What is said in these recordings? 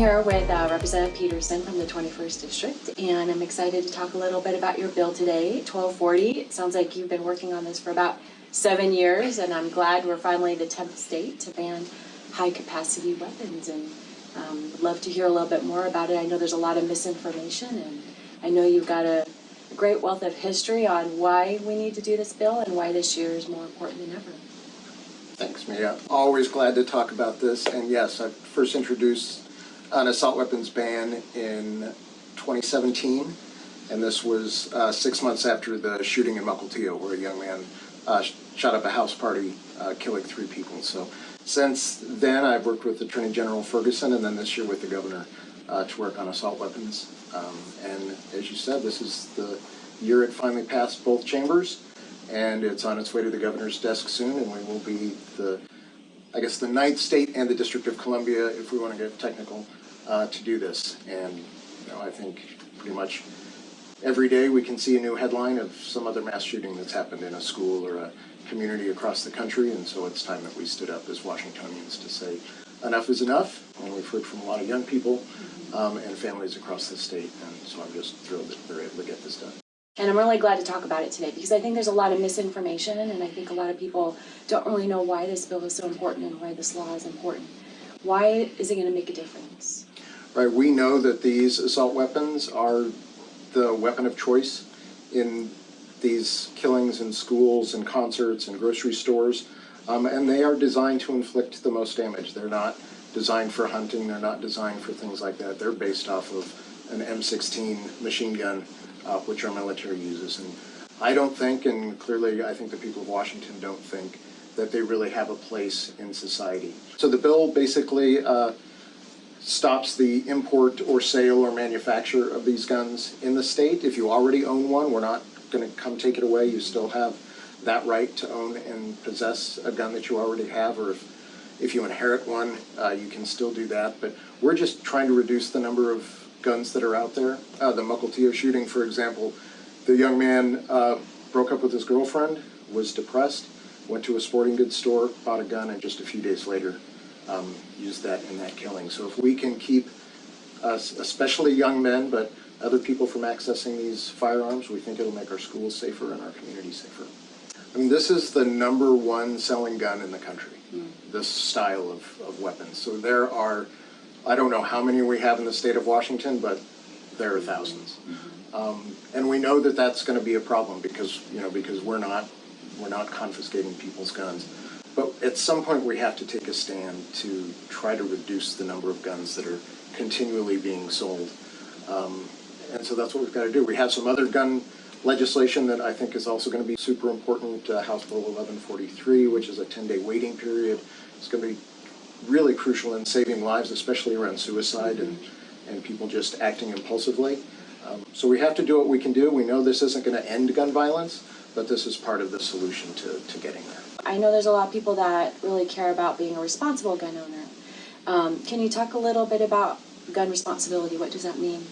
here with Representative Peterson from the 21st District, and I'm excited to talk a little bit about your bill today, 1240. It sounds like you've been working on this for about 7 years, and I'm glad we're finally the 10th state to ban high-capacity weapons, and would love to hear a little bit more about it. I know there's a lot of misinformation, and I know you've got a great wealth of history on why we need to do this bill and why this year is more important than ever. Thanks, Mia. Always glad to talk about this. And yes, I first introduced an assault weapons ban in 2017, and this was 6 months after the shooting in Mukilteo, where a young man shot up a house party, killing 3 people. So since then, I've worked with Attorney General Ferguson, and then this year with the governor to work on assault weapons. And as you said, this is the year it finally passed both chambers, and it's on its way to the governor's desk soon, and we will be the 9th state and the District of Columbia, if we want to get technical, to do this. And I think pretty much every day we can see a new headline of some other mass shooting that's happened in a school or a community across the country, and so it's time that we stood up as Washingtonians to say enough is enough. And we've heard from a lot of young people and families across the state, and so I'm just thrilled that we're able to get this done. And I'm really glad to talk about it today because I think there's a lot of misinformation, and I think a lot of people don't really know why this bill is so important and why this law is important. Why is it going to make a difference? Right, we know that these assault weapons are the weapon of choice in these killings in schools and concerts and grocery stores, and they are designed to inflict the most damage. They're not designed for hunting, they're not designed for things like that. They're based off of an M16 machine gun, which our military uses. And I don't think, and clearly I think the people of Washington don't think, that they really have a place in society. So the bill basically stops the import or sale or manufacture of these guns in the state. If you already own one, we're not going to come take it away. You still have that right to own and possess a gun that you already have, or if you inherit one, you can still do that. But we're just trying to reduce the number of guns that are out there. The Mukilteo shooting, for example, the young man broke up with his girlfriend, was depressed, went to a sporting goods store, bought a gun, and just a few days later used that in that killing. So if we can keep especially young men, but other people from accessing these firearms, we think it'll make our schools safer and our communities safer. I mean, this is the #1 selling gun in the country, this style of weapons. So there are, I don't know how many we have in the state of Washington, but there are thousands. And we know that that's going to be a problem because we're not confiscating people's guns. But at some point we have to take a stand to try to reduce the number of guns that are continually being sold. And so that's what we've got to do. We have some other gun legislation that I think is also going to be super important. House Bill 1143, which is a 10-day waiting period. It's going to be really crucial in saving lives, especially around suicide and people just acting impulsively. So we have to do what we can do. We know this isn't going to end gun violence, but this is part of the solution to getting there. I know there's a lot of people that really care about being a responsible gun owner. Can you talk a little bit about gun responsibility? What does that mean?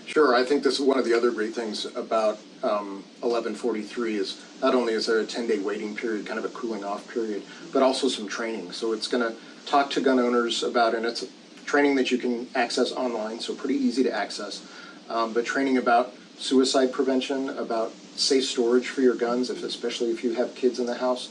Sure. I think this is one of the other great things about 1143 is not only is there a 10-day waiting period, kind of a cooling off period, but also some training. So it's going to talk to gun owners about, and it's training that you can access online, so pretty easy to access, but training about suicide prevention, about safe storage for your guns, especially if you have kids in the house.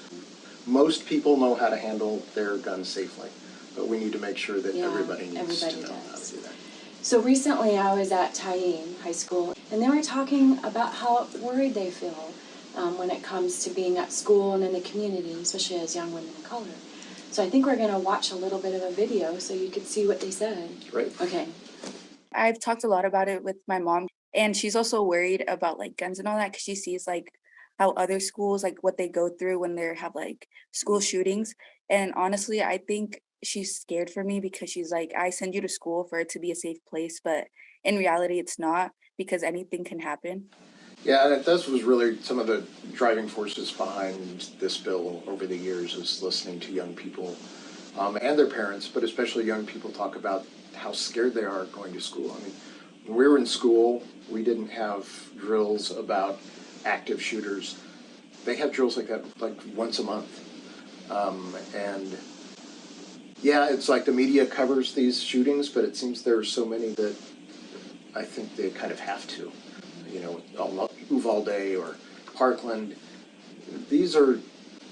Most people know how to handle their guns safely, but we need to make sure that everybody needs to know how to do that. So recently I was at Tyene High School, and they were talking about how worried they feel when it comes to being at school and in the community, especially as young women of color. So I think we're going to watch a little bit of a video so you could see what they said. Right. Okay. I've talked a lot about it with my mom, and she's also worried about like guns and all that because she sees like how other schools, like what they go through when they have like school shootings. And honestly, I think she's scared for me because she's like, I send you to school for it to be a safe place, but in reality, it's not, because anything can happen. Yeah, and this was really some of the driving forces behind this bill over the years, is listening to young people and their parents, but especially young people, talk about how scared they are going to school. I mean, when we were in school, we didn't have drills about active shooters. They have drills like that like once a month. And Yeah, it's like the media covers these shootings, but it seems there are so many that I think they kind of have to. You know, Uvalde or Parkland. These are,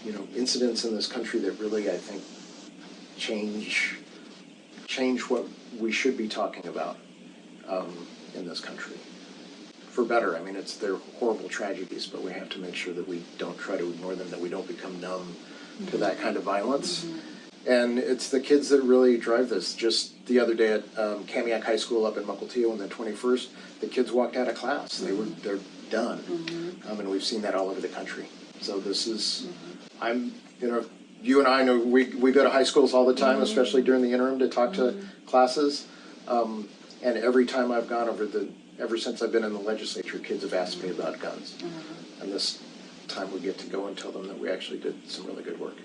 you know, incidents in this country that really, I think, change what we should be talking about in this country. For better. I mean, they're horrible tragedies, but we have to make sure that we don't try to ignore them, that we don't become numb to that kind of violence. And it's the kids that really drive this. Just the other day at Kamiak High School up in Mukilteo on the 21st, the kids walked out of class. They're done. And we've seen that all over the country. So this is, you and I know we go to high schools all the time, especially during the interim, to talk to classes. And every time I've gone ever since I've been in the legislature, kids have asked me about guns. And this time we get to go and tell them that we actually did some really good work.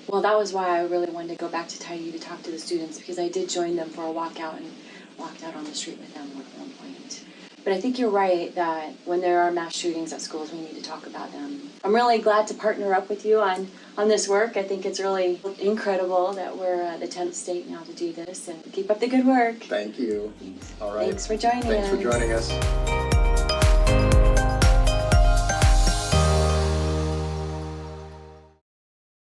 Well, that was why I really wanted to go back to Taiyu to talk to the students, because I did join them for a walkout and walked out on the street with them at one point. But I think you're right that when there are mass shootings at schools, we need to talk about them. I'm really glad to partner up with you on this work. I think it's really incredible that we're the 10th state now to do this, and keep up the good work. Thank you. All right. Thanks for joining us. Thanks for joining us.